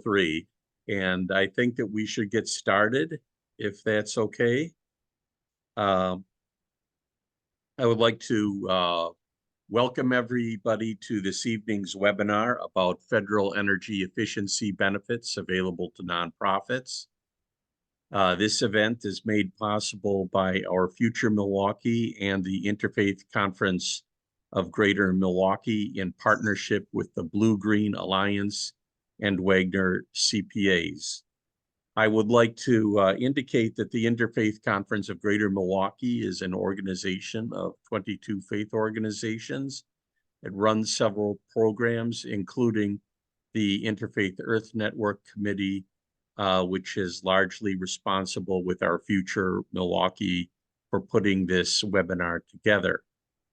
3, and I think that we should get started, if that's okay. Um, I would like to welcome everybody to this evening's webinar about federal energy efficiency benefits available to nonprofits. This event is made possible by our Future Milwaukee and the Interfaith Conference of Greater Milwaukee in partnership with the Blue Green Alliance and Wagner CPAs. I would like to indicate that the Interfaith Conference of Greater Milwaukee is an organization of 22 faith organizations. It runs several programs, including the Interfaith Earth Network Committee, which is largely responsible with our Future Milwaukee for putting this webinar together.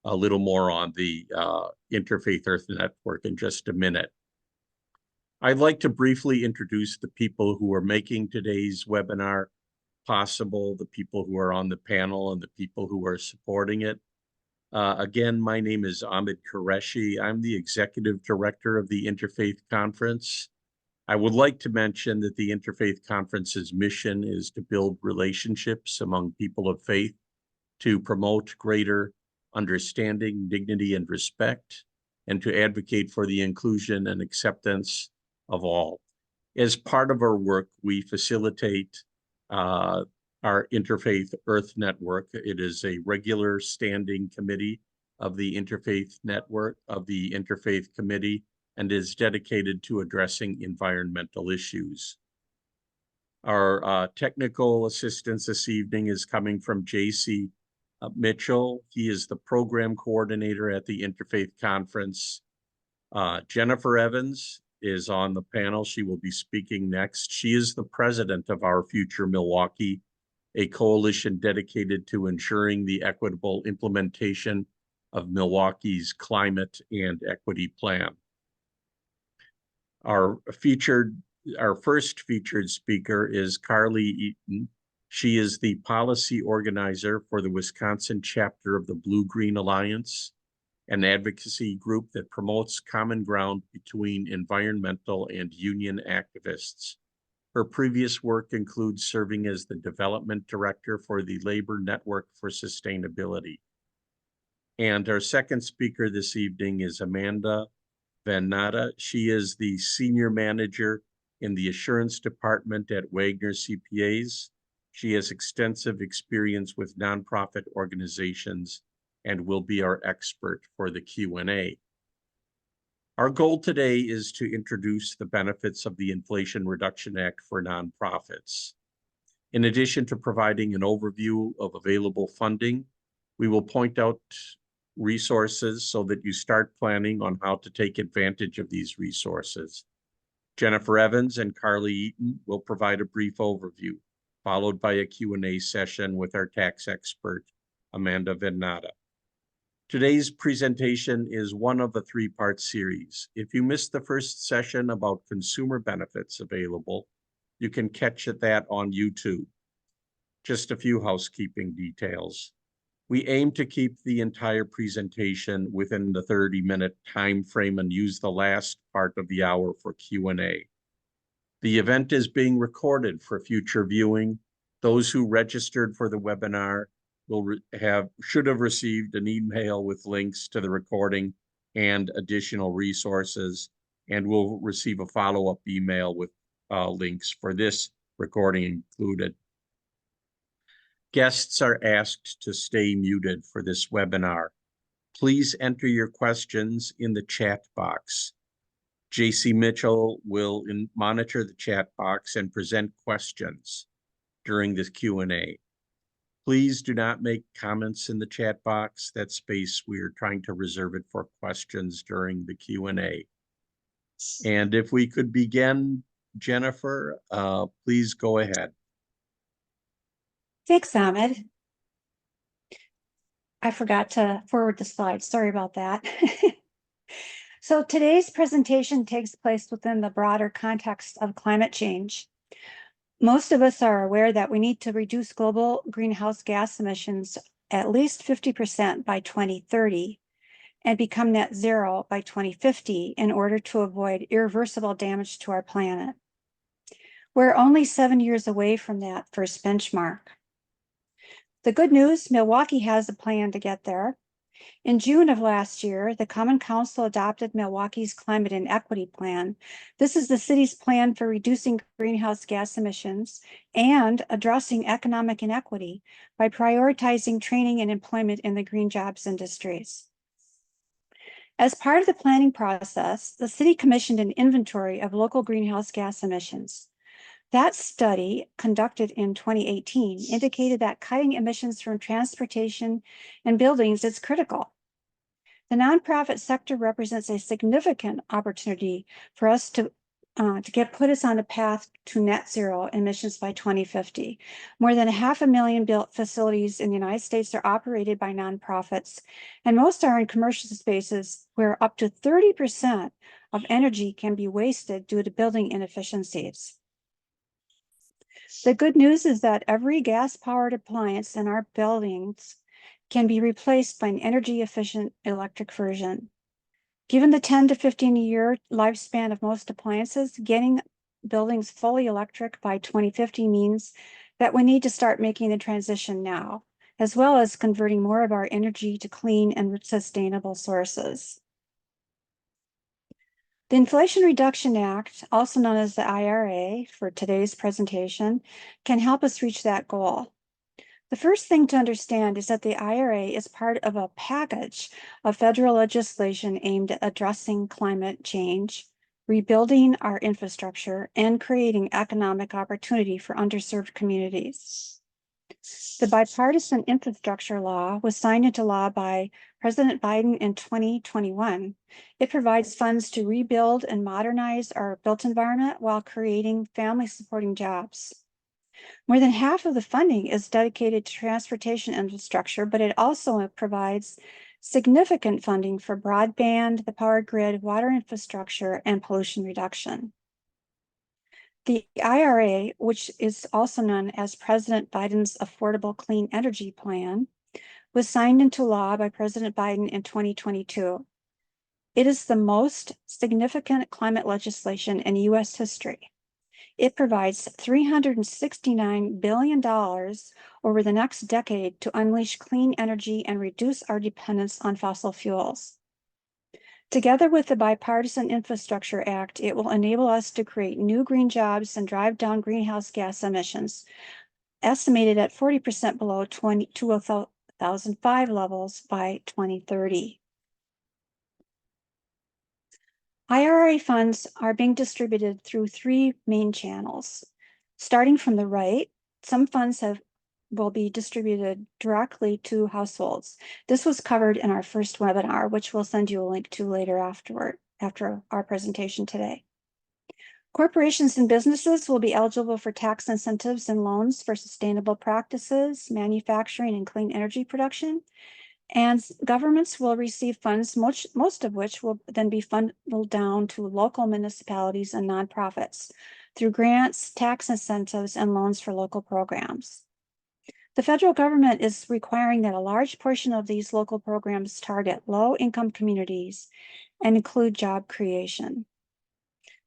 A little more on the Interfaith Earth Network in just a minute. I'd like to briefly introduce the people who are making today's webinar possible, the people who are on the panel and the people who are supporting it. Again, my name is Ahmed Qureshi. I'm the Executive Director of the Interfaith Conference. I would like to mention that the Interfaith Conference's mission is to build relationships among people of faith, to promote greater understanding, dignity, and respect, and to advocate for the inclusion and acceptance of all. As part of our work, we facilitate our Interfaith Earth Network. It is a regular standing committee of the Interfaith Network, of the Interfaith Committee, and is dedicated to addressing environmental issues. Our technical assistance this evening is coming from J.C. Mitchell. He is the program coordinator at the Interfaith Conference. Jennifer Evans is on the panel. She will be speaking next. She is the president of our Future Milwaukee, a coalition dedicated to ensuring the equitable implementation of Milwaukee's climate and equity plan. Our first featured speaker is Carly Eaton. She is the policy organizer for the Wisconsin chapter of the Blue Green Alliance, an advocacy group that promotes common ground between environmental and union activists. Her previous work includes serving as the development director for the Labor Network for Sustainability. And our second speaker this evening is Amanda Van Natta. She is the senior manager in the assurance department at Wagner CPAs. She has extensive experience with nonprofit organizations and will be our expert for the Q&A. Our goal today is to introduce the benefits of the Inflation Reduction Act for nonprofits. In addition to providing an overview of available funding, we will point out resources so that you start planning on how to take advantage of these resources. Jennifer Evans and Carly Eaton will provide a brief overview, followed by a Q&A session with our tax expert, Amanda Van Natta. Today's presentation is one of a three-part series. If you missed the first session about consumer benefits available, you can catch that on YouTube. Just a few housekeeping details. We aim to keep the entire presentation within the 30-minute time frame and use the last part of the hour for Q&A. The event is being recorded for future viewing. Those who registered for the webinar should have received an email with links to the recording and additional resources, and will receive a follow-up email with links for this recording included. Guests are asked to stay muted for this webinar. Please enter your questions in the chat box. J.C. Mitchell will monitor the chat box and present questions during this Q&A. Please do not make comments in the chat box. That space, we are trying to reserve it for questions during the Q&A. And if we could begin, Jennifer, please go ahead. Thanks, Ahmed. I forgot to forward the slides. Sorry about that. So today's presentation takes place within the broader context of climate change. Most of us are aware that we need to reduce global greenhouse gas emissions at least 50% by 2030 and become net zero by 2050 in order to avoid irreversible damage to our planet. We're only 7 years away from that first benchmark. The good news, Milwaukee has a plan to get there. In June of last year, the Common Council adopted Milwaukee's Climate and Equity Plan. This is the city's plan for reducing greenhouse gas emissions and addressing economic inequity by prioritizing training and employment in the green jobs industries. As part of the planning process, the city commissioned an inventory of local greenhouse gas emissions. That study, conducted in 2018, indicated that cutting emissions from transportation and buildings is critical. The nonprofit sector represents a significant opportunity for us to put us on a path to net zero emissions by 2050. More than 500,000 built facilities in the United States are operated by nonprofits, and most are in commercial spaces where up to 30% of energy can be wasted due to building inefficiencies. The good news is that every gas-powered appliance in our buildings can be replaced by an energy-efficient electric version. Given the 10 to 15-year lifespan of most appliances, getting buildings fully electric by 2050 means that we need to start making the transition now, as well as converting more of our energy to clean and sustainable sources. The Inflation Reduction Act, also known as the IRA for today's presentation, can help us reach that goal. The first thing to understand is that the IRA is part of a package of federal legislation aimed at addressing climate change, rebuilding our infrastructure, and creating economic opportunity for underserved communities. The bipartisan infrastructure law was signed into law by President Biden in 2021. It provides funds to rebuild and modernize our built environment while creating family-supporting jobs. More than half of the funding is dedicated to transportation infrastructure, but it also provides significant funding for broadband, the power grid, water infrastructure, and pollution reduction. The IRA, which is also known as President Biden's Affordable Clean Energy Plan, was signed into law by President Biden in 2022. It is the most significant climate legislation in U.S. history. It provides $369 billion over the next decade to unleash clean energy and reduce our dependence on fossil fuels. Together with the Bipartisan Infrastructure Act, it will enable us to create new green jobs and drive down greenhouse gas emissions, estimated at 40% below 2005 levels by 2030. IRA funds are being distributed through 3 main channels. Starting from the right, some funds will be distributed directly to households. This was covered in our first webinar, which we'll send you a link to later after our presentation today. Corporations and businesses will be eligible for tax incentives and loans for sustainable practices, manufacturing, and clean energy production. And governments will receive funds, most of which will then be funneled down to local municipalities and nonprofits through grants, tax incentives, and loans for local programs. The federal government is requiring that a large portion of these local programs target low-income communities and include job creation.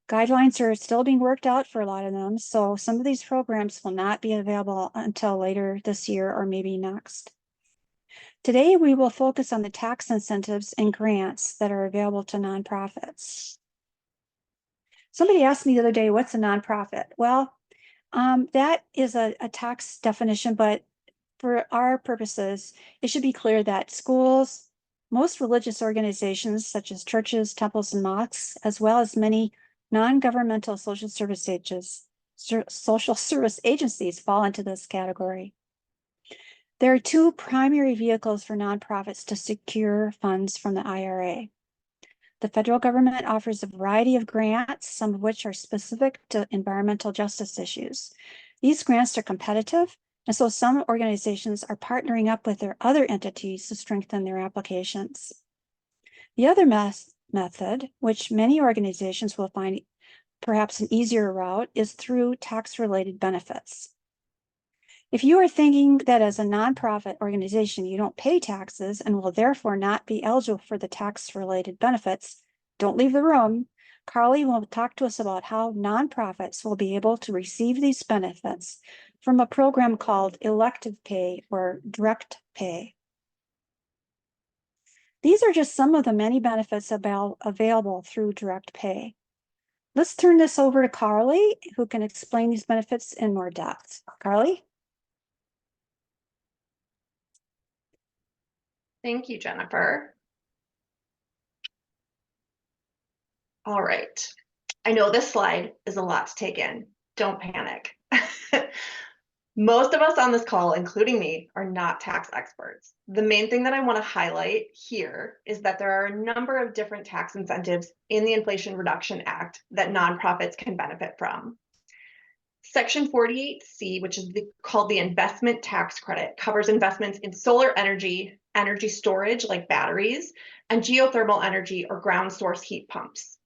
Guidelines are still being worked out for a lot of them, so some of these programs will not be available until later this year or maybe next. Today, we will focus on the tax incentives and grants that are available to nonprofits. Somebody asked me the other day, what's a nonprofit? Well, that is a tax definition, but for our purposes, it should be clear that schools, most religious organizations such as churches, temples, and mosques, as well as many non-governmental social service agencies fall into this category. There are 2 primary vehicles for nonprofits to secure funds from the IRA. The federal government offers a variety of grants, some of which are specific to environmental justice issues. These grants are competitive, and so some organizations are partnering up with their other entities to strengthen their applications. The other method, which many organizations will find perhaps an easier route, is through tax-related benefits. If you are thinking that as a nonprofit organization, you don't pay taxes and will therefore not be eligible for the tax-related benefits, don't leave the room. Carly will talk to us about how nonprofits will be able to receive these benefits from a program called elective pay or direct pay. These are just some of the many benefits available through direct pay. Let's turn this over to Carly, who can explain these benefits in more depth. Carly? Thank you, Jennifer. All right. I know this slide is a lot to take in. Don't panic. Most of us on this call, including me, are not tax experts. The main thing that I want to highlight here is that there are a number of different tax incentives in the Inflation Reduction Act that nonprofits can benefit from. Section 48C, which is called the investment tax credit, covers investments in solar energy, energy storage like batteries, and geothermal energy or ground source heat pumps.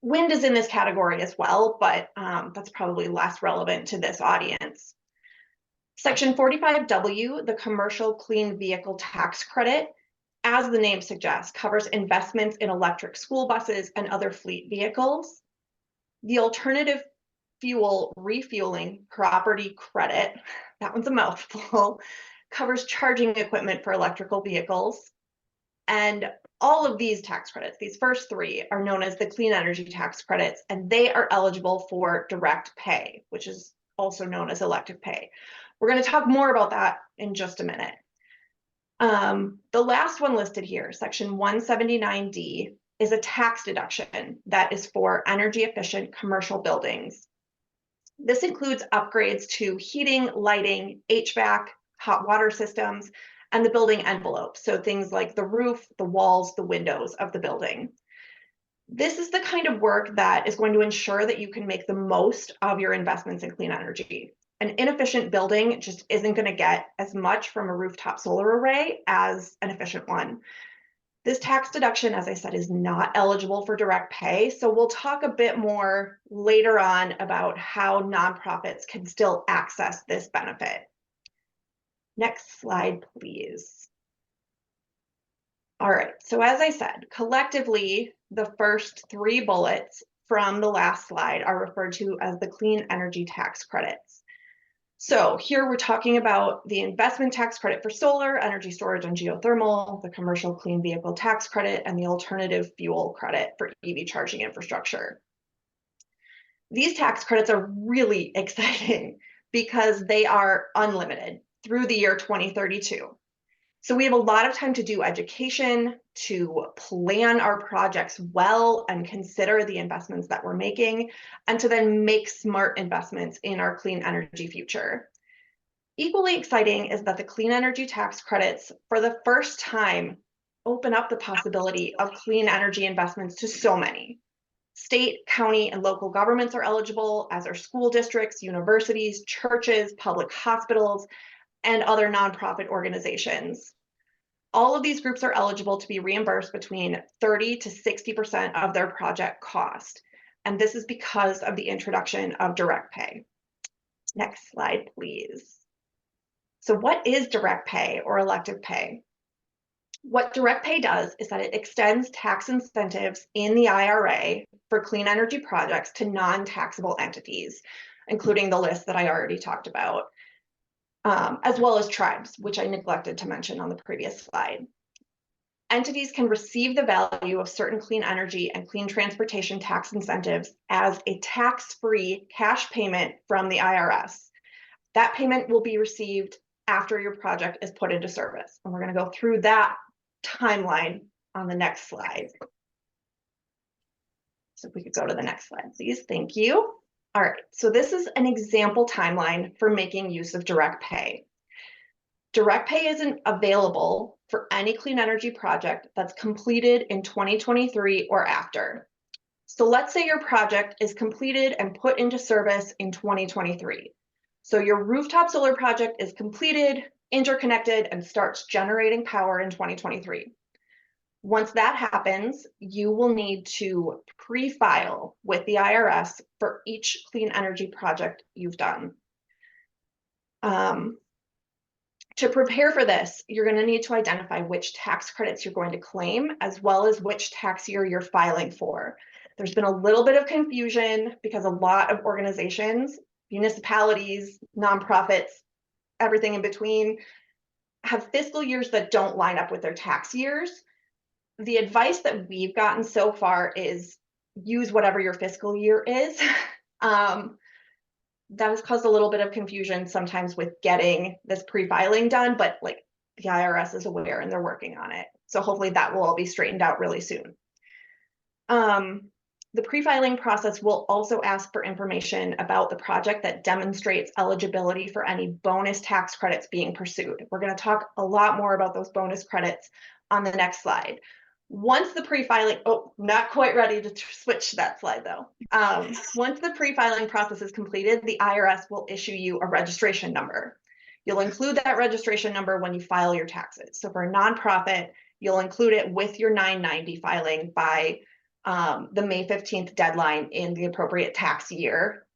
Wind is in this category as well, but that's probably less relevant to this audience. Section 45W, the Commercial Clean Vehicle Tax Credit, as the name suggests, covers investments in electric school buses and other fleet vehicles. The Alternative Fuel Refueling Property Credit, that one's a mouthful, covers charging equipment for electrical vehicles. And all of these tax credits, these first three, are known as the clean energy tax credits, and they are eligible for direct pay, which is also known as elective pay. We're going to talk more about that in just a minute. The last one listed here, Section 179D, is a tax deduction that is for energy efficient commercial buildings. This includes upgrades to heating, lighting, HVAC, hot water systems, and the building envelope. So things like the roof, the walls, the windows of the building. This is the kind of work that is going to ensure that you can make the most of your investments in clean energy. An inefficient building just isn't going to get as much from a rooftop solar array as an efficient one. This tax deduction, as I said, is not eligible for direct pay. So we'll talk a bit more later on about how nonprofits can still access this benefit. Next slide, please. All right, so as I said, collectively, the first three bullets from the last slide are referred to as the clean energy tax credits. So here we're talking about the investment tax credit for solar, energy storage and geothermal, the commercial clean vehicle tax credit, and the alternative fuel credit for EV charging infrastructure. These tax credits are really exciting because they are unlimited through the year 2032. So we have a lot of time to do education, to plan our projects well and consider the investments that we're making, and to then make smart investments in our clean energy future. Equally exciting is that the clean energy tax credits, for the first time, open up the possibility of clean energy investments to so many. State, county, and local governments are eligible, as are school districts, universities, churches, public hospitals, and other nonprofit organizations. All of these groups are eligible to be reimbursed between 30 to 60% of their project cost. And this is because of the introduction of direct pay. Next slide, please. So what is direct pay or elective pay? What direct pay does is that it extends tax incentives in the IRA for clean energy projects to non-taxable entities, including the list that I already talked about. As well as tribes, which I neglected to mention on the previous slide. Entities can receive the value of certain clean energy and clean transportation tax incentives as a tax-free cash payment from the IRS. That payment will be received after your project is put into service. And we're going to go through that timeline on the next slide. So if we could go to the next slide, please. Thank you. All right, so this is an example timeline for making use of direct pay. Direct pay isn't available for any clean energy project that's completed in 2023 or after. So let's say your project is completed and put into service in 2023. So your rooftop solar project is completed, interconnected, and starts generating power in 2023. Once that happens, you will need to pre-file with the IRS for each clean energy project you've done. To prepare for this, you're going to need to identify which tax credits you're going to claim, as well as which tax year you're filing for. There's been a little bit of confusion because a lot of organizations, municipalities, nonprofits, everything in between, have fiscal years that don't line up with their tax years. The advice that we've gotten so far is use whatever your fiscal year is. That has caused a little bit of confusion sometimes with getting this pre-filing done, but like the IRS is aware and they're working on it. So hopefully that will all be straightened out really soon. The pre-filing process will also ask for information about the project that demonstrates eligibility for any bonus tax credits being pursued. We're going to talk a lot more about those bonus credits on the next slide. Once the pre-filing, oh, not quite ready to switch to that slide though. Once the pre-filing process is completed, the IRS will issue you a registration number. You'll include that registration number when you file your taxes. So for a nonprofit, you'll include it with your 990 filing by the May 15th deadline in the appropriate tax year,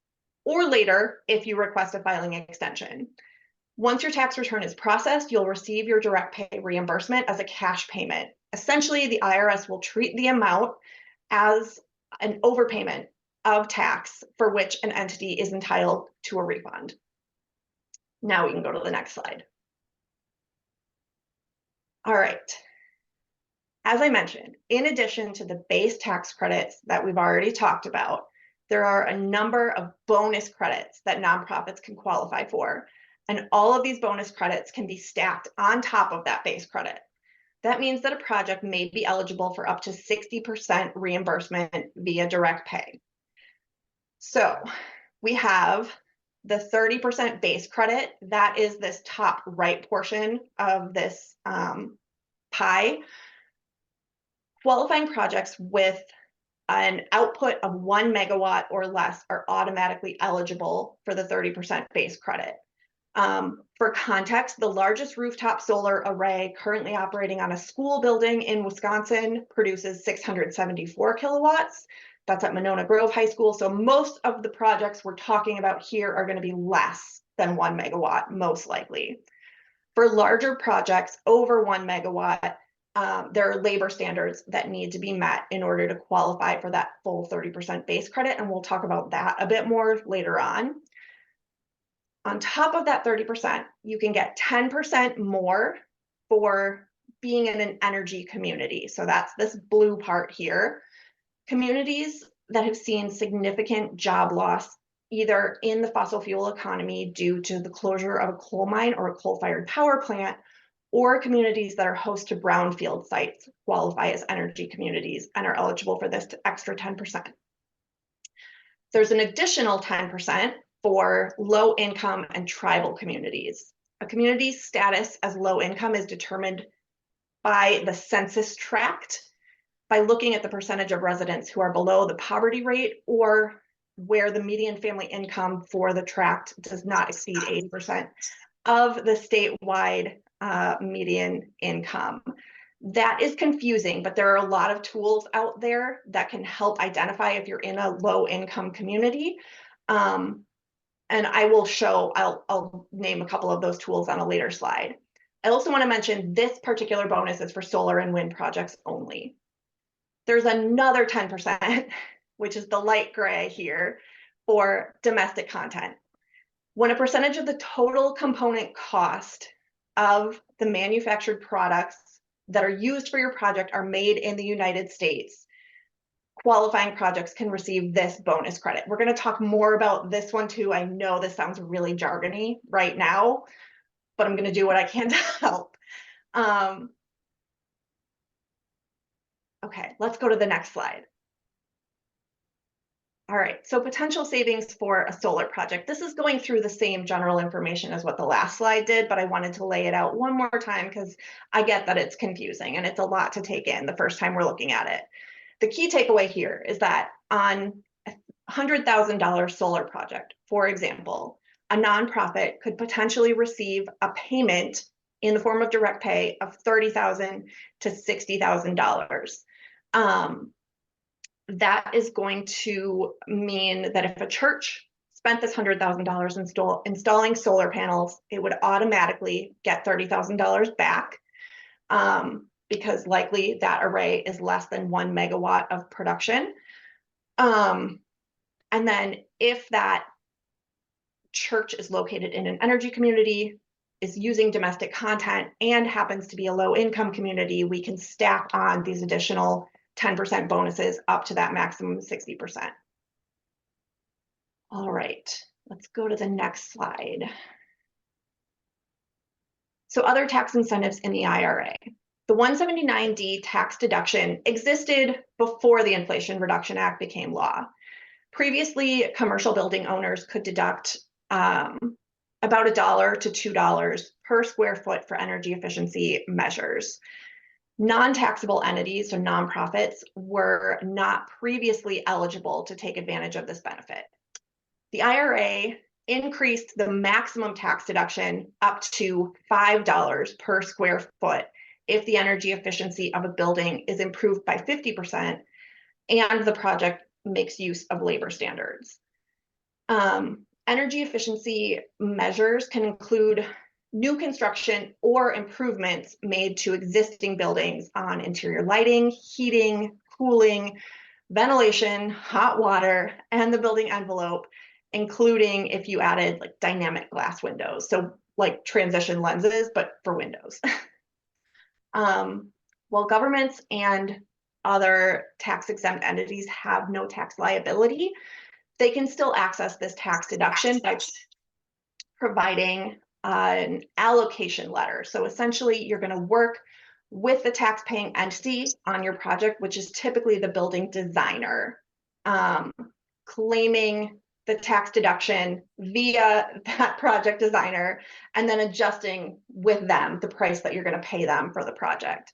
or later if you request a filing extension. Once your tax return is processed, you'll receive your direct pay reimbursement as a cash payment. Essentially, the IRS will treat the amount as an overpayment of tax for which an entity is entitled to a refund. Now we can go to the next slide. All right. As I mentioned, in addition to the base tax credits that we've already talked about, there are a number of bonus credits that nonprofits can qualify for. And all of these bonus credits can be stacked on top of that base credit. That means that a project may be eligible for up to 60% reimbursement via direct pay. So we have the 30% base credit. That is this top right portion of this pie. Qualifying projects with an output of 1 megawatt or less are automatically eligible for the 30% base credit. For context, the largest rooftop solar array currently operating on a school building in Wisconsin produces 674 kilowatts. That's at Monona Grove High School. So most of the projects we're talking about here are going to be less than 1 megawatt, most likely. For larger projects over 1 megawatt, there are labor standards that need to be met in order to qualify for that full 30% base credit, and we'll talk about that a bit more later on. On top of that 30%, you can get 10% more for being in an energy community. So that's this blue part here. Communities that have seen significant job loss, either in the fossil fuel economy due to the closure of a coal mine or a coal-fired power plant, or communities that are host to brownfield sites qualify as energy communities and are eligible for this extra 10%. There's an additional 10% for low income and tribal communities. A community's status as low income is determined by the census tract by looking at the percentage of residents who are below the poverty rate or where the median family income for the tract does not exceed 80% of the statewide median income. That is confusing, but there are a lot of tools out there that can help identify if you're in a low income community. And I will show, I'll name a couple of those tools on a later slide. I also want to mention this particular bonus is for solar and wind projects only. There's another 10%, which is the light gray here, for domestic content. When a percentage of the total component cost of the manufactured products that are used for your project are made in the United States, qualifying projects can receive this bonus credit. We're going to talk more about this one too. I know this sounds really jargony right now, but I'm going to do what I can to help. Okay, let's go to the next slide. All right, so potential savings for a solar project. This is going through the same general information as what the last slide did, but I wanted to lay it out one more time because I get that it's confusing and it's a lot to take in the first time we're looking at it. The key takeaway here is that on a $100,000 solar project, for example, a nonprofit could potentially receive a payment in the form of direct pay of $30,000 to $60,000. That is going to mean that if a church spent this $100,000 installing solar panels, it would automatically get $30,000 back because likely that array is less than 1 megawatt of production. And then if that church is located in an energy community, is using domestic content, and happens to be a low income community, we can stack on these additional 10% bonuses up to that maximum 60%. All right, let's go to the next slide. So other tax incentives in the IRA. The 179D tax deduction existed before the Inflation Reduction Act became law. Previously, commercial building owners could deduct about $1 to $2 per square foot for energy efficiency measures. Non-taxable entities, so nonprofits, were not previously eligible to take advantage of this benefit. The IRA increased the maximum tax deduction up to $5 per square foot if the energy efficiency of a building is improved by 50% and the project makes use of labor standards. Energy efficiency measures can include new construction or improvements made to existing buildings on interior lighting, heating, cooling, ventilation, hot water, and the building envelope, including if you added like dynamic glass windows, so like transition lenses, but for windows. While governments and other tax exempt entities have no tax liability, they can still access this tax deduction by providing an allocation letter. So essentially, you're going to work with the tax-paying entity on your project, which is typically the building designer, claiming the tax deduction via that project designer, and then adjusting with them the price that you're going to pay them for the project.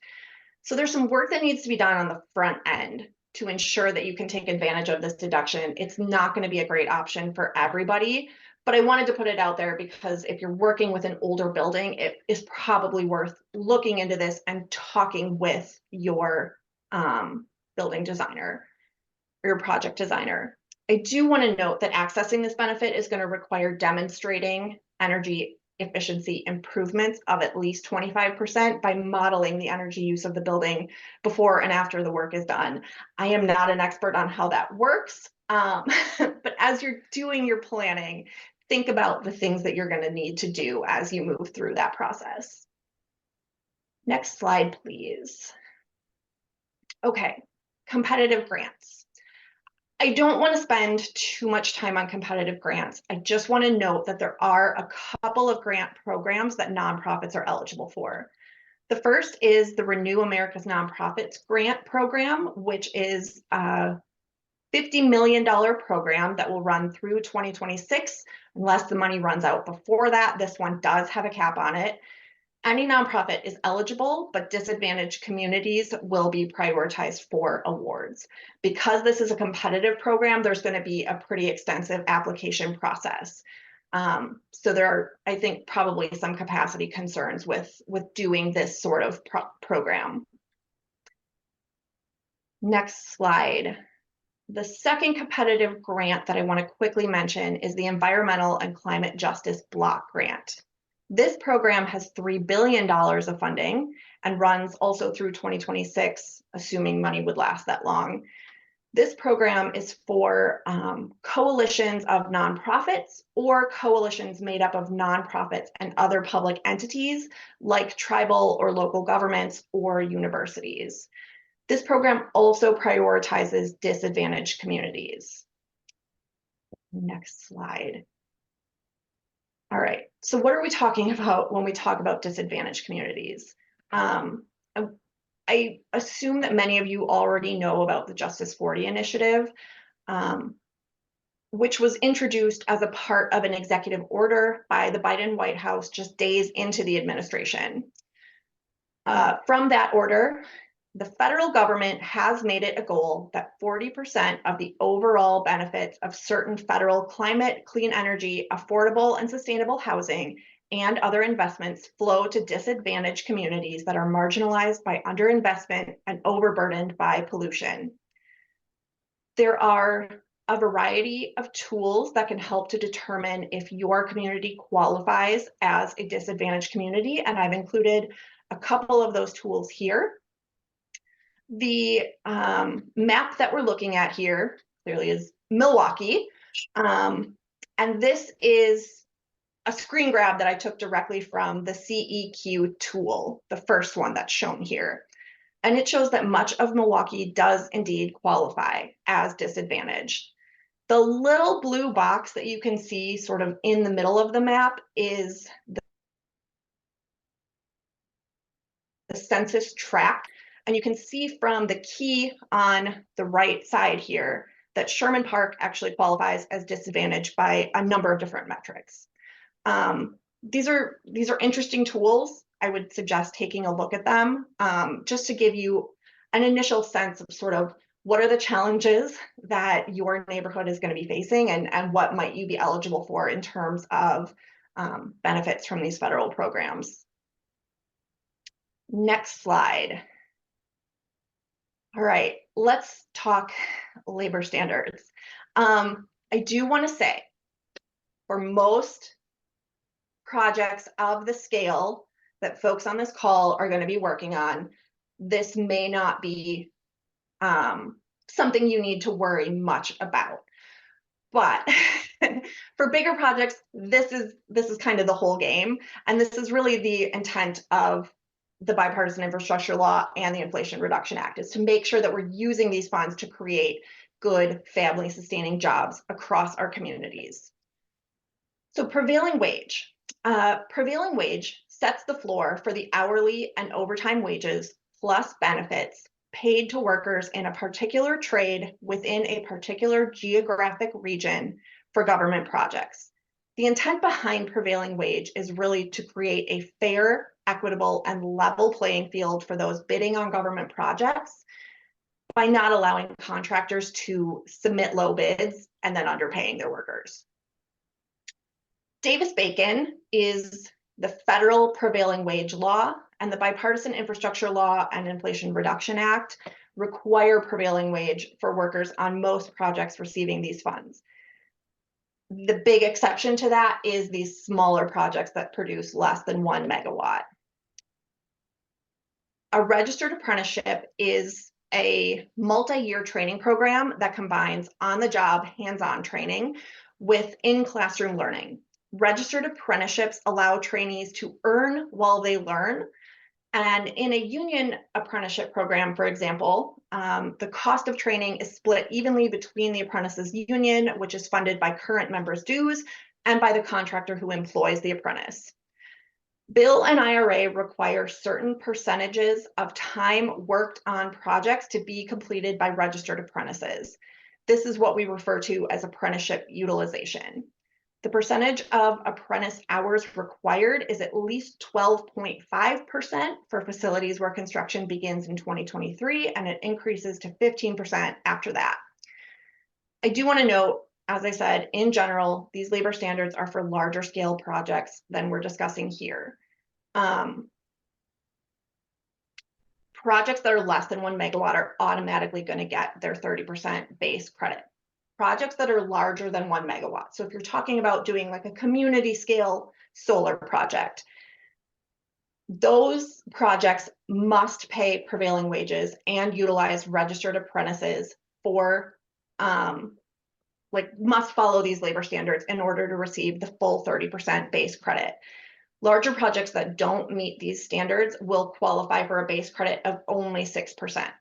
So there's some work that needs to be done on the front end to ensure that you can take advantage of this deduction. It's not going to be a great option for everybody, but I wanted to put it out there because if you're working with an older building, it is probably worth looking into this and talking with your building designer or your project designer. I do want to note that accessing this benefit is going to require demonstrating energy efficiency improvements of at least 25% by modeling the energy use of the building before and after the work is done. I am not an expert on how that works, but as you're doing your planning, think about the things that you're going to need to do as you move through that process. Next slide, please. Okay, competitive grants. I don't want to spend too much time on competitive grants. I just want to note that there are a couple of grant programs that nonprofits are eligible for. The first is the Renew America's Nonprofits Grant Program, which is a $50 million program that will run through 2026, unless the money runs out before that. This one does have a cap on it. Any nonprofit is eligible, but disadvantaged communities will be prioritized for awards. Because this is a competitive program, there's going to be a pretty extensive application process. So there are, I think, probably some capacity concerns with doing this sort of program. Next slide. The second competitive grant that I want to quickly mention is the Environmental and Climate Justice Block Grant. This program has $3 billion of funding and runs also through 2026, assuming money would last that long. This program is for coalitions of nonprofits or coalitions made up of nonprofits and other public entities like tribal or local governments or universities. This program also prioritizes disadvantaged communities. Next slide. All right, so what are we talking about when we talk about disadvantaged communities? I assume that many of you already know about the Justice 40 initiative, which was introduced as a part of an executive order by the Biden White House just days into the administration. From that order, the federal government has made it a goal that 40% of the overall benefits of certain federal climate, clean energy, affordable and sustainable housing, and other investments flow to disadvantaged communities that are marginalized by underinvestment and overburdened by pollution. There are a variety of tools that can help to determine if your community qualifies as a disadvantaged community, and I've included a couple of those tools here. The map that we're looking at here, clearly is Milwaukee. And this is a screen grab that I took directly from the CEQ tool, the first one that's shown here. And it shows that much of Milwaukee does indeed qualify as disadvantaged. The little blue box that you can see sort of in the middle of the map is the census tract. And you can see from the key on the right side here that Sherman Park actually qualifies as disadvantaged by a number of different metrics. These are interesting tools. I would suggest taking a look at them just to give you an initial sense of sort of what are the challenges that your neighborhood is going to be facing, and what might you be eligible for in terms of benefits from these federal programs. Next slide. All right, let's talk labor standards. I do want to say, for most projects of the scale that folks on this call are going to be working on, this may not be something you need to worry much about. But for bigger projects, this is kind of the whole game, and this is really the intent of the Bipartisan Infrastructure Law and the Inflation Reduction Act, is to make sure that we're using these funds to create good family sustaining jobs across our communities. So prevailing wage. Prevailing wage sets the floor for the hourly and overtime wages plus benefits paid to workers in a particular trade within a particular geographic region for government projects. The intent behind prevailing wage is really to create a fair, equitable, and level playing field for those bidding on government projects by not allowing contractors to submit low bids and then underpaying their workers. Davis-Bacon is the federal prevailing wage law, and the Bipartisan Infrastructure Law and Inflation Reduction Act require prevailing wage for workers on most projects receiving these funds. The big exception to that is these smaller projects that produce less than 1 megawatt. A registered apprenticeship is a multi-year training program that combines on-the-job, hands-on training with in-classroom learning. Registered apprenticeships allow trainees to earn while they learn. And in a union apprenticeship program, for example, the cost of training is split evenly between the apprentices union, which is funded by current members' dues, and by the contractor who employs the apprentice. Bill and IRA require certain percentages of time worked on projects to be completed by registered apprentices. This is what we refer to as apprenticeship utilization. The percentage of apprentice hours required is at least 12.5% for facilities where construction begins in 2023, and it increases to 15% after that. I do want to note, as I said, in general, these labor standards are for larger scale projects than we're discussing here. Projects that are less than 1 megawatt are automatically going to get their 30% base credit. Projects that are larger than 1 megawatt. So if you're talking about doing like a community scale solar project, those projects must pay prevailing wages and utilize registered apprentices for, must follow these labor standards in order to receive the full 30% base credit. Larger projects that don't meet these standards will qualify for a base credit of only 6%.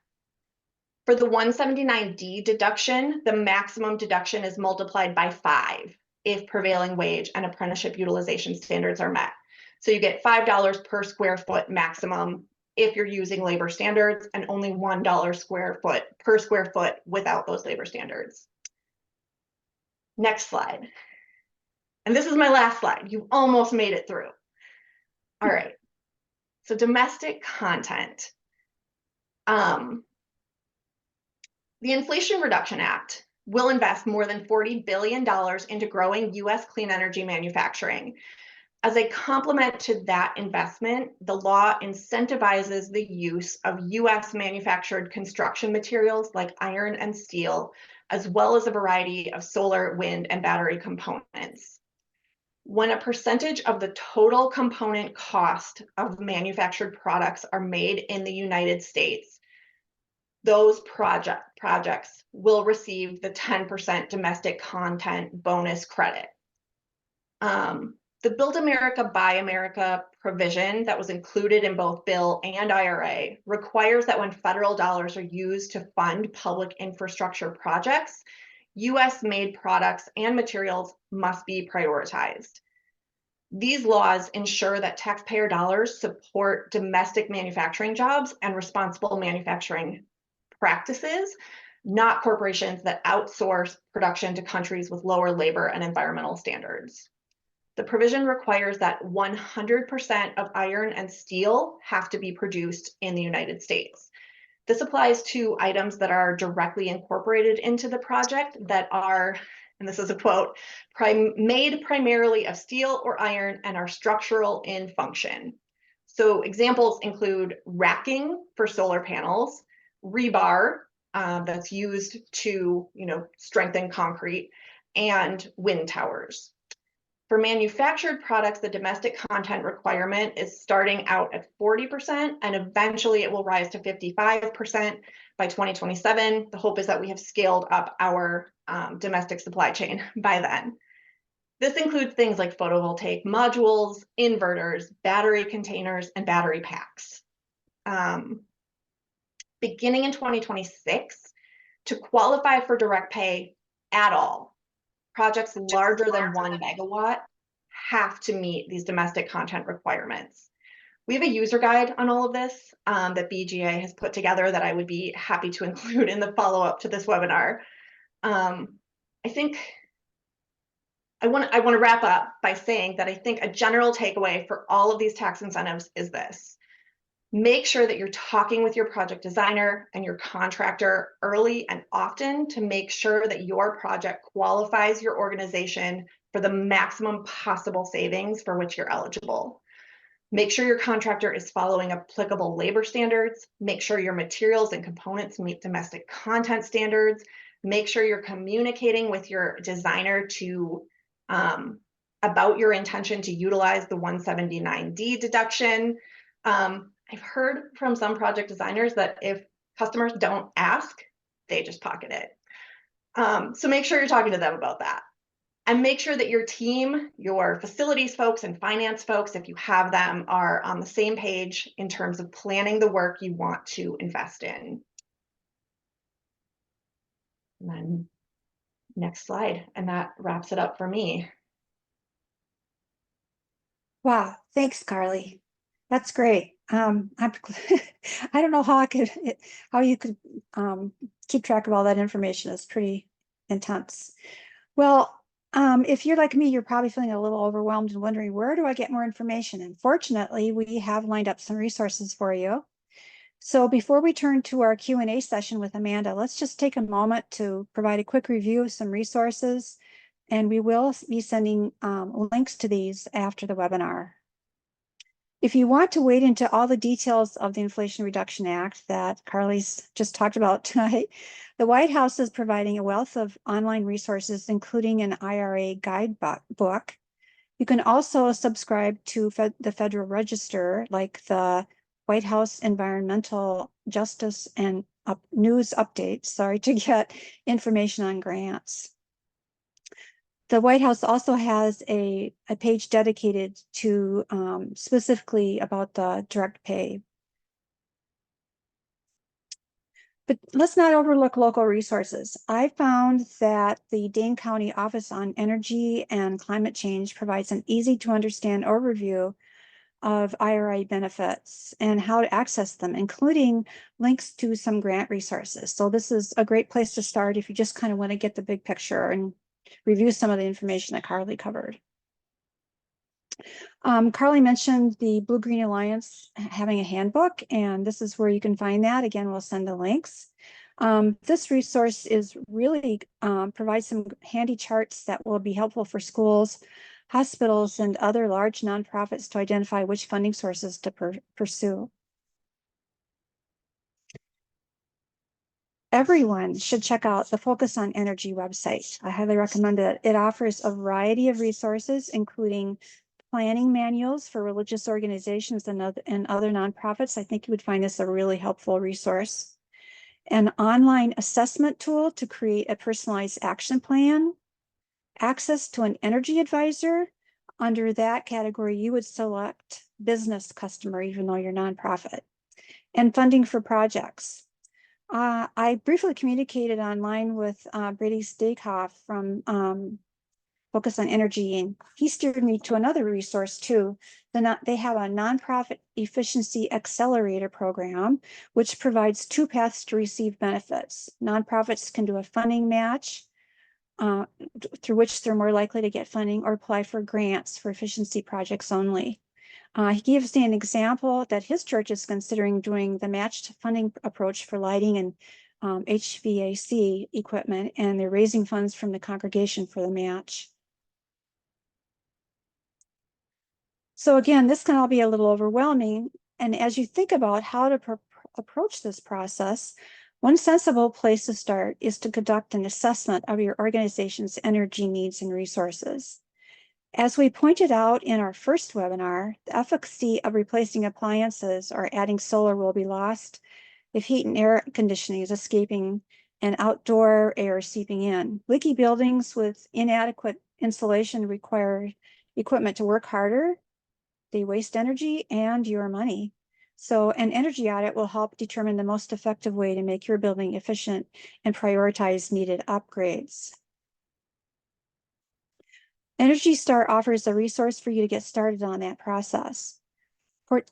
For the 179D deduction, the maximum deduction is multiplied by 5 if prevailing wage and apprenticeship utilization standards are met. So you get $5 per square foot maximum if you're using labor standards, and only $1 per square foot without those labor standards. Next slide. And this is my last slide. You almost made it through. All right. So domestic content. The Inflation Reduction Act will invest more than $40 billion into growing U.S. clean energy manufacturing. As a complement to that investment, the law incentivizes the use of U.S. manufactured construction materials like iron and steel, as well as a variety of solar, wind, and battery components. When a percentage of the total component cost of manufactured products are made in the United States, those projects will receive the 10% domestic content bonus credit. The Build America, Buy America provision that was included in both bill and IRA requires that when federal dollars are used to fund public infrastructure projects, US-made products and materials must be prioritized. These laws ensure that taxpayer dollars support domestic manufacturing jobs and responsible manufacturing practices, not corporations that outsource production to countries with lower labor and environmental standards. The provision requires that 100% of iron and steel have to be produced in the United States. This applies to items that are directly incorporated into the project that are, and this is a quote, made primarily of steel or iron and are structural in function. So examples include racking for solar panels, rebar that's used to, strengthen concrete, and wind towers. For manufactured products, the domestic content requirement is starting out at 40%, and eventually it will rise to 55% by 2027. The hope is that we have scaled up our domestic supply chain by then. This includes things like photovoltaic modules, inverters, battery containers, and battery packs. Beginning in 2026, to qualify for direct pay at all, projects larger than 1 megawatt have to meet these domestic content requirements. We have a user guide on all of this that BGA has put together that I would be happy to include in the follow-up to this webinar. I think I want to wrap up by saying that I think a general takeaway for all of these tax incentives is this. Make sure that you're talking with your project designer and your contractor early and often to make sure that your project qualifies your organization for the maximum possible savings for which you're eligible. Make sure your contractor is following applicable labor standards. Make sure your materials and components meet domestic content standards. Make sure you're communicating with your designer to about your intention to utilize the 179D deduction. I've heard from some project designers that if customers don't ask, they just pocket it. So make sure you're talking to them about that. And make sure that your team, your facilities folks and finance folks, if you have them, are on the same page in terms of planning the work you want to invest in. And then next slide, and that wraps it up for me. Wow, thanks, Carly. That's great. I don't know how how you could keep track of all that information. It's pretty intense. Well, if you're like me, you're probably feeling a little overwhelmed and wondering, where do I get more information? And fortunately, we have lined up some resources for you. So before we turn to our Q&A session with Amanda, let's just take a moment to provide a quick review of some resources, and we will be sending links to these after the webinar. If you want to wade into all the details of the Inflation Reduction Act that Carly's just talked about tonight, the White House is providing a wealth of online resources, including an IRA guidebook. You can also subscribe to the Federal Register, like the White House Environmental Justice and News Updates, to get information on grants. The White House also has a page dedicated to specifically about the direct pay. But let's not overlook local resources. I found that the Dane County Office on Energy and Climate Change provides an easy to understand overview of IRA benefits and how to access them, including links to some grant resources. So this is a great place to start if you just kind of want to get the big picture and review some of the information that Carly covered. Carly mentioned the Blue Green Alliance having a handbook, and this is where you can find that. Again, we'll send the links. This resource is really provides some handy charts that will be helpful for schools, hospitals, and other large nonprofits to identify which funding sources to pursue. Everyone should check out the Focus on Energy website. I highly recommend it. It offers a variety of resources, including planning manuals for religious organizations and other nonprofits. I think you would find this a really helpful resource. an online assessment tool to create a personalized action plan, access to an energy advisor. Under that category, you would select business customer, even though you're nonprofit, and funding for projects. I briefly communicated online with Brady Steakhoff from Focus on Energy, and he steered me to another resource too. They have a nonprofit efficiency accelerator program, which provides 2 paths to receive benefits. Nonprofits can do a funding match through which they're more likely to get funding, or apply for grants for efficiency projects only. He gives me an example that his church is considering doing the matched funding approach for lighting and HVAC equipment, and they're raising funds from the congregation for the match. So again, this can all be a little overwhelming. And as you think about how to approach this process, one sensible place to start is to conduct an assessment of your organization's energy needs and resources. As we pointed out in our first webinar, the efficacy of replacing appliances or adding solar will be lost if heat and air conditioning is escaping and outdoor air seeping in. Leaky buildings with inadequate insulation require equipment to work harder. They waste energy and your money. So an energy audit will help determine the most effective way to make your building efficient and prioritize needed upgrades. Energy Star offers a resource for you to get started on that process.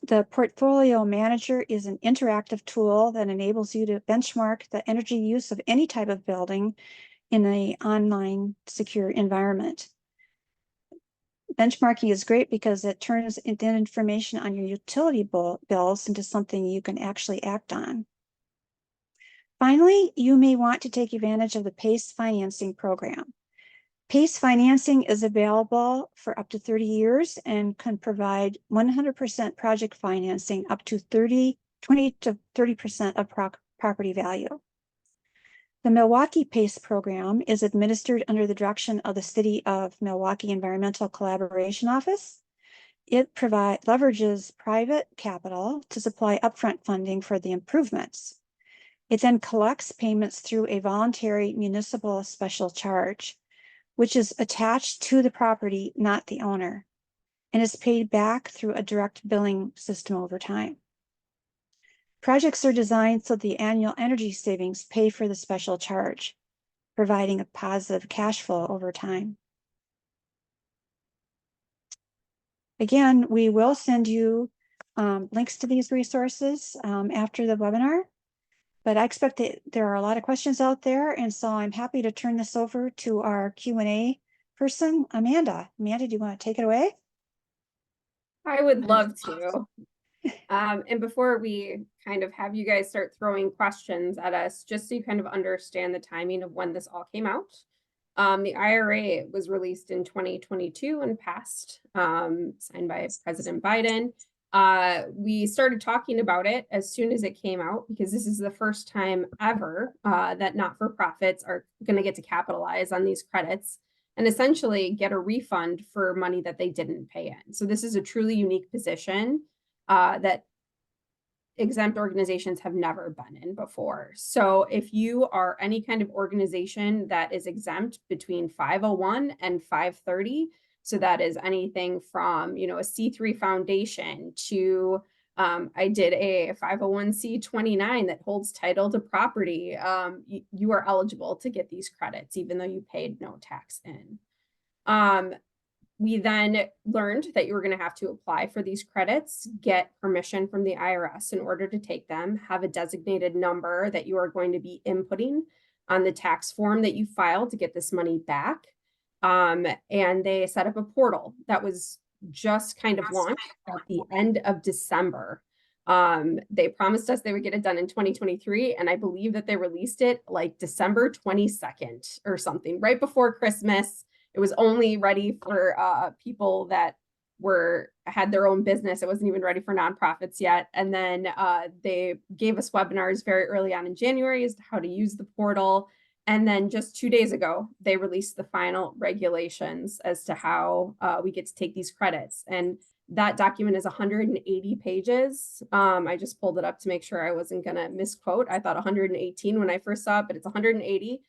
The Portfolio Manager is an interactive tool that enables you to benchmark the energy use of any type of building in an online secure environment. Benchmarking is great because it turns that information on your utility bills into something you can actually act on. Finally, you may want to take advantage of the PACE financing program. PACE financing is available for up to 30 years and can provide 100% project financing up to 20 to 30% of property value. The Milwaukee PACE program is administered under the direction of the City of Milwaukee Environmental Collaboration Office. It leverages private capital to supply upfront funding for the improvements. It then collects payments through a voluntary municipal special charge, which is attached to the property, not the owner, and is paid back through a direct billing system over time. Projects are designed so the annual energy savings pay for the special charge, providing a positive cash flow over time. Again, we will send you links to these resources after the webinar, but I expect that there are a lot of questions out there, and so I'm happy to turn this over to our Q&A person, Amanda. Amanda, do you want to take it away? I would love to. And before we kind of have you guys start throwing questions at us, just so you kind of understand the timing of when this all came out. The IRA was released in 2022 and passed, signed by President Biden. We started talking about it as soon as it came out, because this is the first time ever that not-for-profits are going to get to capitalize on these credits and essentially get a refund for money that they didn't pay in. So this is a truly unique position that exempt organizations have never been in before. So if you are any kind of organization that is exempt between 501 and 530, so that is anything from, a C3 foundation to, I did a 501c29 that holds title to property. You are eligible to get these credits, even though you paid no tax in. We then learned that you were going to have to apply for these credits, get permission from the IRS in order to take them, have a designated number that you are going to be inputting on the tax form that you filed to get this money back. And they set up a portal that was just kind of launched at the end of December. They promised us they would get it done in 2023, and I believe that they released it like December 22nd or something, right before Christmas. It was only ready for people that had their own business. It wasn't even ready for nonprofits yet. And then they gave us webinars very early on in January as to how to use the portal. And then just 2 days ago, they released the final regulations as to how we get to take these credits. And That document is 180 pages. I just pulled it up to make sure I wasn't gonna misquote. I thought 118 when I first saw it, but it's 180.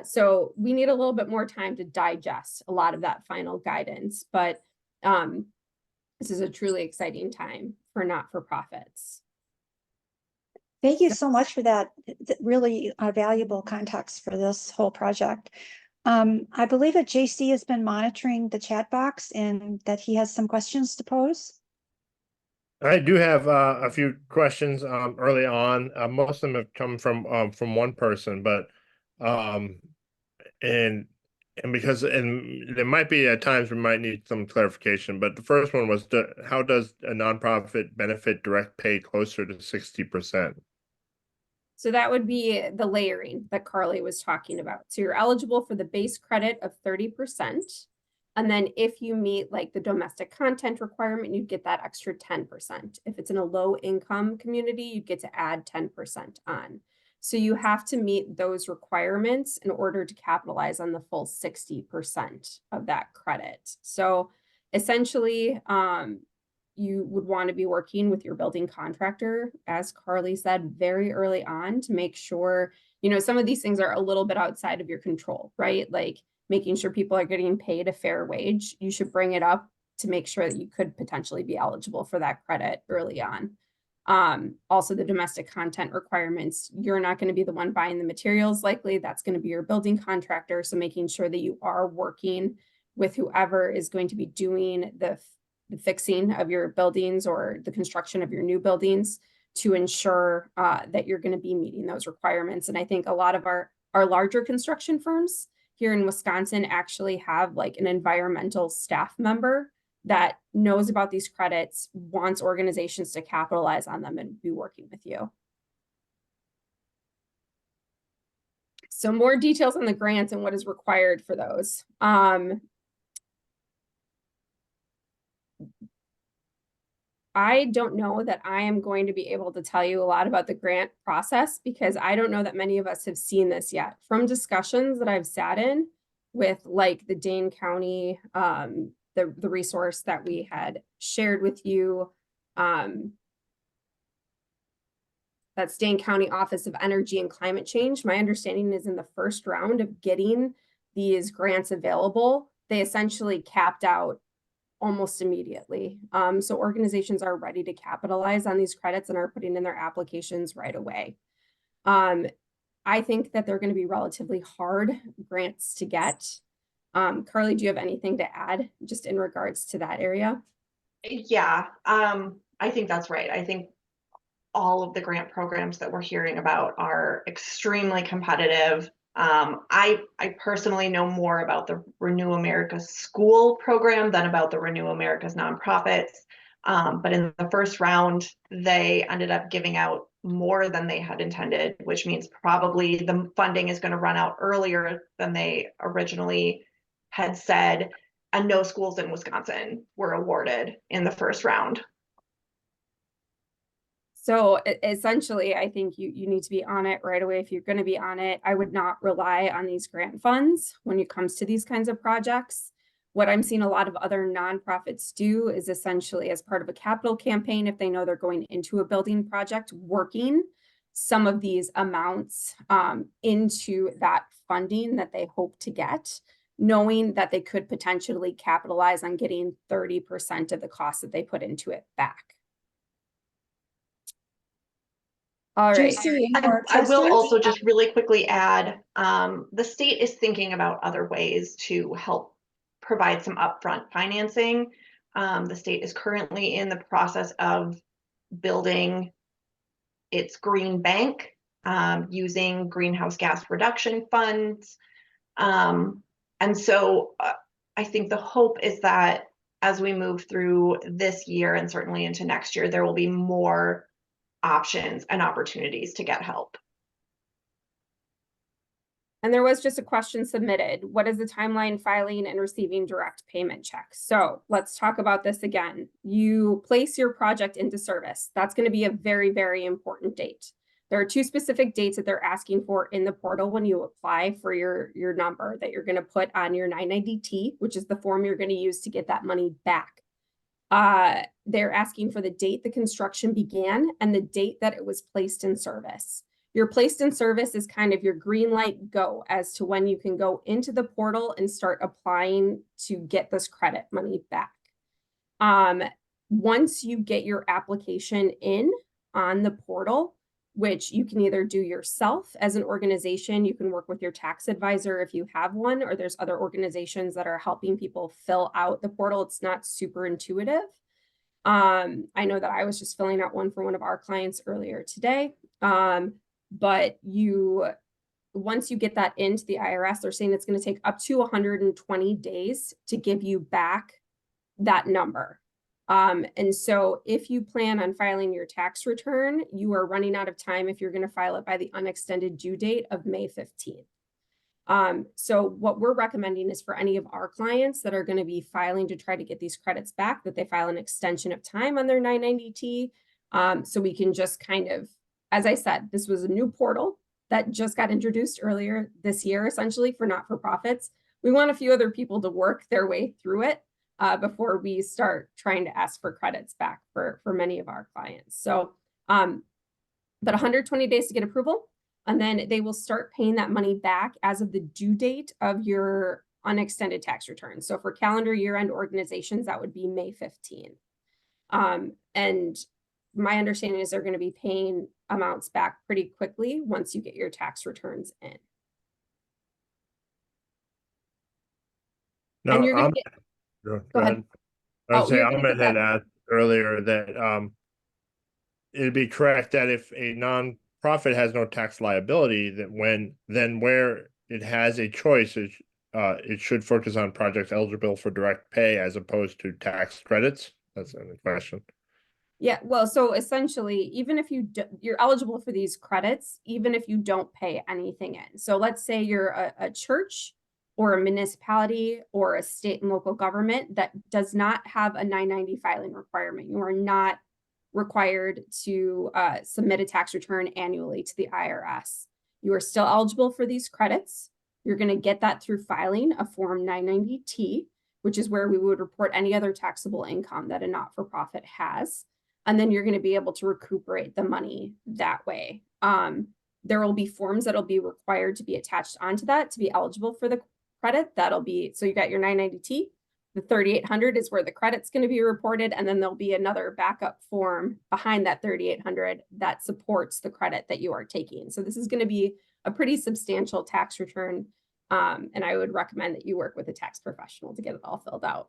So we need a little bit more time to digest a lot of that final guidance, but this is a truly exciting time for not-for-profits. Thank you so much for that really valuable context for this whole project. I believe that JC has been monitoring the chat box and that he has some questions to pose. I do have a few questions early on. Most of them have come from one person, but and because there might be at times we might need some clarification. But the first one was how does a nonprofit benefit direct pay closer to 60%? So that would be the layering that Carly was talking about. So you're eligible for the base credit of 30%. And then if you meet like the domestic content requirement, you get that extra 10%. If it's in a low income community, you get to add 10% on. So you have to meet those requirements in order to capitalize on the full 60% of that credit. So essentially, you would want to be working with your building contractor, as Carly said, very early on to make sure, you know, some of these things are a little bit outside of your control, right? Like making sure people are getting paid a fair wage. You should bring it up to make sure that you could potentially be eligible for that credit early on. Also the domestic content requirements, you're not going to be the one buying the materials likely, that's going to be your building contractor. So making sure that you are working with whoever is going to be doing the fixing of your buildings or the construction of your new buildings to ensure that you're going to be meeting those requirements. And I think a lot of our larger construction firms here in Wisconsin actually have like an environmental staff member that knows about these credits, wants organizations to capitalize on them and be working with you. So more details on the grants and what is required for those. I don't know that I am going to be able to tell you a lot about the grant process because I don't know that many of us have seen this yet. From discussions that I've sat in with like the Dane County, the resource that we had shared with you, that's Dane County Office of Energy and Climate Change. My understanding is in the first round of getting these grants available, they essentially capped out almost immediately. So organizations are ready to capitalize on these credits and are putting in their applications right away. I think that they're going to be relatively hard grants to get. Carly, do you have anything to add just in regards to that area? Yeah, I think that's right. I think all of the grant programs that we're hearing about are extremely competitive. I personally know more about the Renew America School program than about the Renew America's nonprofits. But in the first round, they ended up giving out more than they had intended, which means probably the funding is going to run out earlier than they originally had said. And no schools in Wisconsin were awarded in the first round. So essentially, I think you need to be on it right away. If you're going to be on it, I would not rely on these grant funds when it comes to these kinds of projects. What I'm seeing a lot of other nonprofits do is essentially as part of a capital campaign, if they know they're going into a building project, working some of these amounts into that funding that they hope to get, knowing that they could potentially capitalize on getting 30% of the cost that they put into it back. All right. JC, I will also just really quickly add, the state is thinking about other ways to help provide some upfront financing. The state is currently in the process of building its green bank using greenhouse gas reduction funds. And so I think the hope is that as we move through this year and certainly into next year, there will be more options and opportunities to get help. And there was just a question submitted. What is the timeline filing and receiving direct payment checks? So let's talk about this again. You place your project into service. That's going to be a very, very important date. There are two specific dates that they're asking for in the portal when you apply for your number that you're going to put on your 990T, which is the form you're going to use to get that money back. They're asking for the date the construction began and the date that it was placed in service. Your placed in service is kind of your green light go as to when you can go into the portal and start applying to get this credit money back. Once you get your application in on the portal, which you can either do yourself as an organization, you can work with your tax advisor if you have one, or there's other organizations that are helping people fill out the portal. It's not super intuitive. I know that I was just filling out one for one of our clients earlier today. But once you get that into the IRS, they're saying it's going to take up to 120 days to give you back that number. And so if you plan on filing your tax return, you are running out of time if you're going to file it by the unextended due date of May 15th. So what we're recommending is for any of our clients that are going to be filing to try to get these credits back, that they file an extension of time on their 990T. So we can just kind of, as I said, this was a new portal that just got introduced earlier this year, essentially for not-for-profits. We want a few other people to work their way through it before we start trying to ask for credits back for many of our clients. So, but 120 days to get approval, and then they will start paying that money back as of the due date of your unextended tax return. So for calendar year-end organizations, that would be May 15. And my understanding is they're going to be paying amounts back pretty quickly once you get your tax returns in. No, And you're going to get, go go ahead. ahead. I was Oh, you're saying, gonna Ahmed get had that. asked earlier that it'd be correct that if a nonprofit has no tax liability, that then where it has a choice, it should focus on projects eligible for direct pay as opposed to tax credits. That's the question. Yeah, well, so essentially, even if you're eligible for these credits, even if you don't pay anything in. So let's say you're a church or a municipality or a state and local government that does not have a 990 filing requirement. You are not required to submit a tax return annually to the IRS. You are still eligible for these credits. You're going to get that through filing a Form 990T, which is where we would report any other taxable income that a not-for-profit has. And then you're going to be able to recuperate the money that way. There will be forms that'll be required to be attached onto that to be eligible for the credit. That'll be, so you got your 990T, the 3,800 is where the credit's going to be reported. And then there'll be another backup form behind that 3,800 that supports the credit that you are taking. So this is going to be a pretty substantial tax return. And I would recommend that you work with a tax professional to get it all filled out.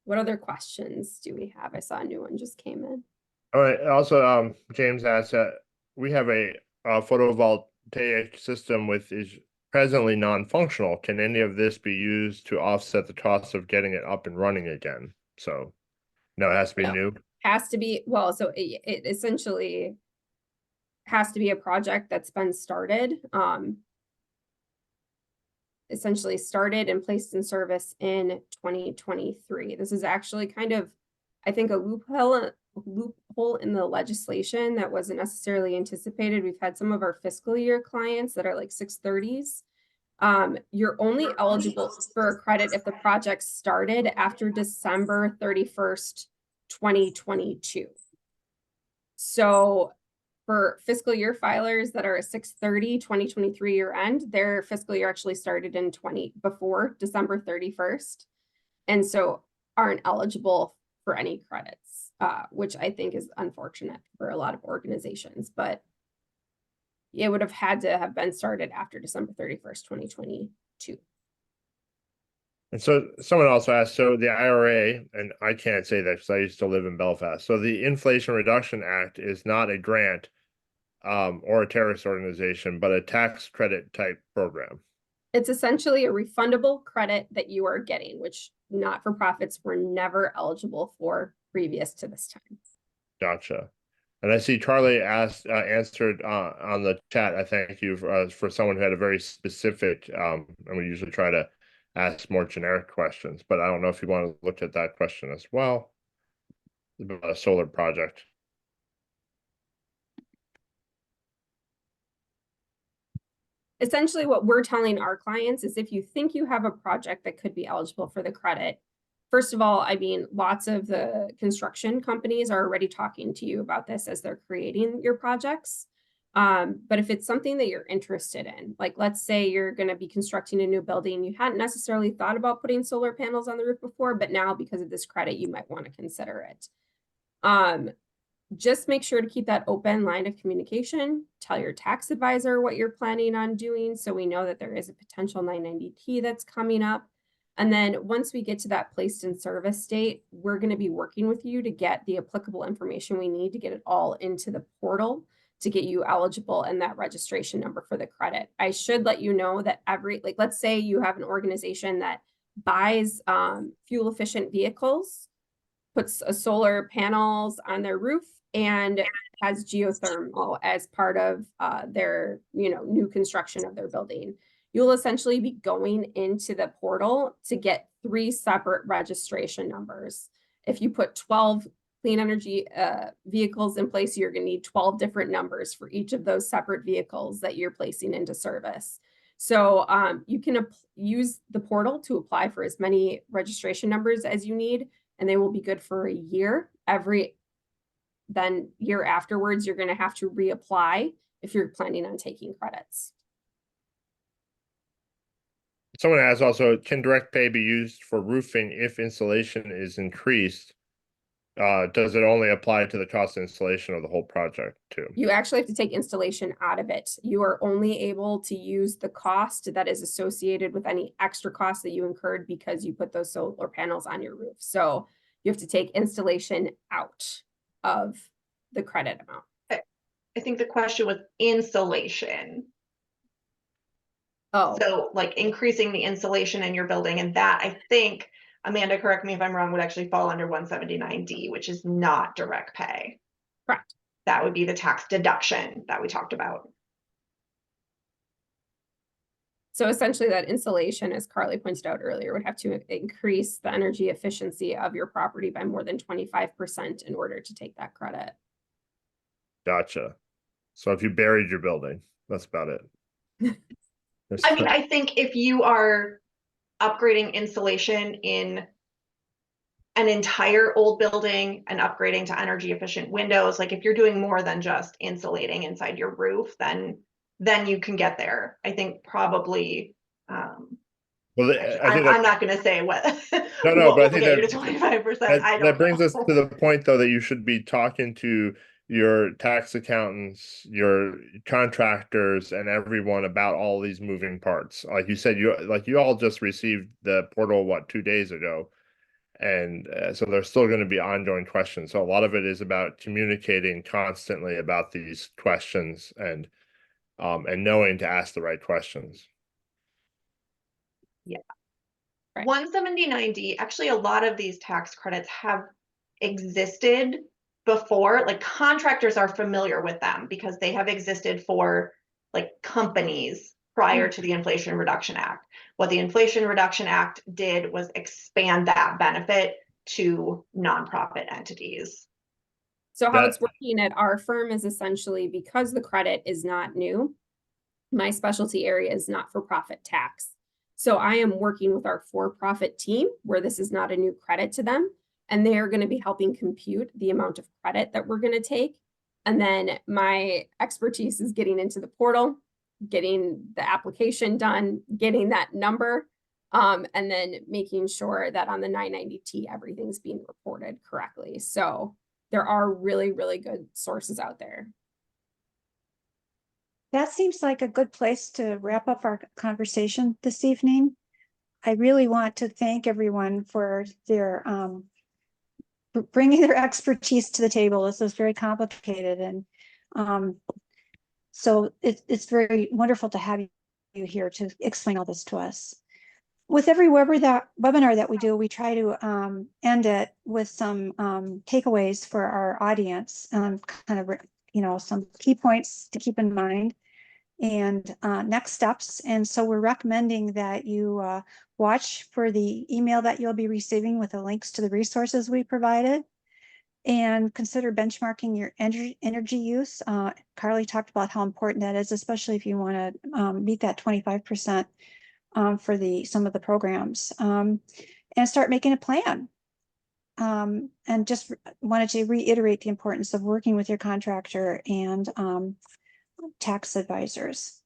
What other questions do we have? I saw a new one just came in. All right. Also, James asked we have a photovoltaic system which is presently non-functional. Can any of this be used to offset the cost of getting it up and running again? So, no, it has to be new. Has to be, well, so it essentially has to be a project that's been started, essentially started and placed in service in 2023. This is actually kind of, I think, a loophole in the legislation that wasn't necessarily anticipated. We've had some of our fiscal year clients that are like 630s. You're only eligible for a credit if the project started after December 31st, 2022. So for fiscal year filers that are a 6/30, 2023 year end, their fiscal year actually started in before December 31st. And so aren't eligible for any credits, which I think is unfortunate for a lot of organizations, but it would have had to have been started after December 31st, 2022. And so someone also asked, so the IRA, and I can't say that because I used to live in Belfast. So the Inflation Reduction Act is not a grant or a terrorist organization, but a tax credit type program. It's essentially a refundable credit that you are getting, which not-for-profits were never eligible for previous to this time. Gotcha. And I see Charlie answered on the chat. I thank you for someone who had a very specific, and we usually try to ask more generic questions, but I don't know if you want to look at that question as well. About a solar project. essentially what we're telling our clients is if you think you have a project that could be eligible for the credit, first of all, I mean, lots of the construction companies are already talking to you about this as they're creating your projects. But if it's something that you're interested in, like let's say you're going to be constructing a new building, you hadn't necessarily thought about putting solar panels on the roof before, but now because of this credit, you might want to consider it. Just make sure to keep that open line of communication. Tell your tax advisor what you're planning on doing, so we know that there is a potential 990T that's coming up. And then once we get to that placed in service date, we're going to be working with you to get the applicable information we need to get it all into the portal to get you eligible and that registration number for the credit. I should let you know that like, let's say you have an organization that buys fuel efficient vehicles, puts solar panels on their roof, and has geothermal as part of their, new construction of their building. You'll essentially be going into the portal to get 3 separate registration numbers. If you put 12 clean energy vehicles in place, you're going to need 12 different numbers for each of those separate vehicles that you're placing into service. So you can use the portal to apply for as many registration numbers as you need, and they will be good for a year. Then year afterwards, you're going to have to reapply if you're planning on taking credits. Someone asks also, can direct pay be used for roofing if installation is increased? Does it only apply to the cost of installation of the whole project too? You actually have to take installation out of it. You are only able to use the cost that is associated with any extra costs that you incurred because you put those solar panels on your roof. So you have to take installation out of the credit amount. I think the question was insulation. Oh, So like increasing the insulation in your building, and that I think, Amanda, correct me if I'm wrong, would actually fall under 179D, which is not direct pay. correct. That would be the tax deduction that we talked about. So essentially that insulation, as Carly pointed out earlier, would have to increase the energy efficiency of your property by more than 25% in order to take that credit. Gotcha. So if you buried your building, that's about it. I mean, I think if you are upgrading insulation in an entire old building and upgrading to energy efficient windows, like if you're doing more than just insulating inside your roof, then you can get there. I think probably, well, I think I'm not going to say what. No, what but I will think get you that- to 25%. that brings us to the point though that you should be talking to your tax accountants, your contractors, and everyone about all these moving parts. Like you said, you all just received the portal 2 days ago, and so there's still going to be ongoing questions. So a lot of it is about communicating constantly about these questions and knowing to ask the right questions. Yeah. Right. 179D, actually a lot of these tax credits have existed before. Like contractors are familiar with them because they have existed for like companies prior to the Inflation Reduction Act. What the Inflation Reduction Act did was expand that benefit to nonprofit entities. So how it's working at our firm is essentially because the credit is not new, my specialty area is not-for-profit tax. So I am working with our for-profit team where this is not a new credit to them, and they are going to be helping compute the amount of credit that we're going to take. And then my expertise is getting into the portal, getting the application done, getting that number, and then making sure that on the 990T, everything's being reported correctly. So there are really, really good sources out there. That seems like a good place to wrap up our conversation this evening. I really want to thank everyone for their for bringing their expertise to the table. This is very complicated, and so it's very wonderful to have you here to explain all this to us. With every webinar that we do, we try to end it with some takeaways for our audience, kind of some key points to keep in mind and next steps. And so we're recommending that you watch for the email that you'll be receiving with the links to the resources we provided. and consider benchmarking your energy use. Carly talked about how important that is, especially if you want to meet that 25% for some of the programs, and start making a plan. And just wanted to reiterate the importance of working with your contractor and tax advisors.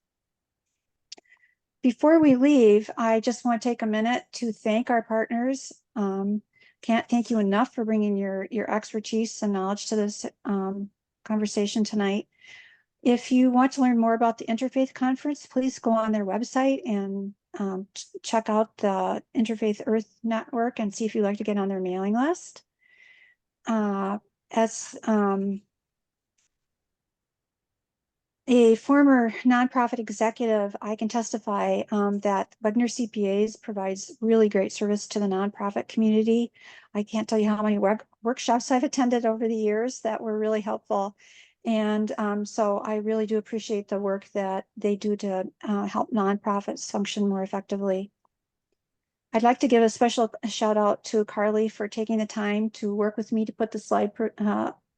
Before we leave, I just want to take a minute to thank our partners. Can't thank you enough for bringing your expertise and knowledge to this conversation tonight. If you want to learn more about the Interfaith Conference, please go on their website and check out the Interfaith Earth Network and see if you'd like to get on their mailing list. As a former nonprofit executive, I can testify that Wegner CPAs provides really great service to the nonprofit community. I can't tell you how many workshops I've attended over the years that were really helpful. And so I really do appreciate the work that they do to help nonprofits function more effectively. I'd like to give a special shout out to Carly for taking the time to work with me to put the slide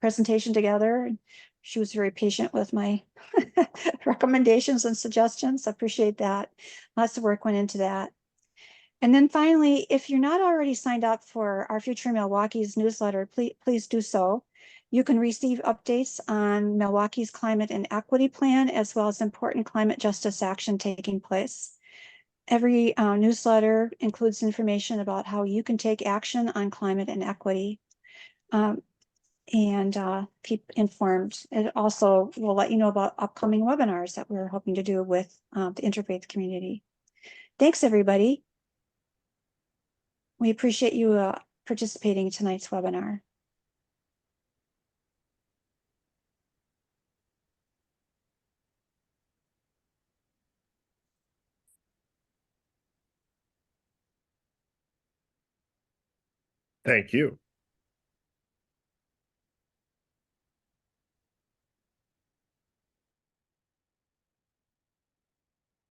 presentation together. She was very patient with my recommendations and suggestions. I appreciate that. Lots of work went into that. And then finally, if you're not already signed up for our Future Milwaukee's newsletter, please do so. You can receive updates on Milwaukee's climate and equity plan, as well as important climate justice action taking place. Every newsletter includes information about how you can take action on climate and equity. And keep informed. It also will let you know about upcoming webinars that we're hoping to do with the interfaith community. Thanks, everybody. We appreciate you participating in tonight's webinar. Thank you.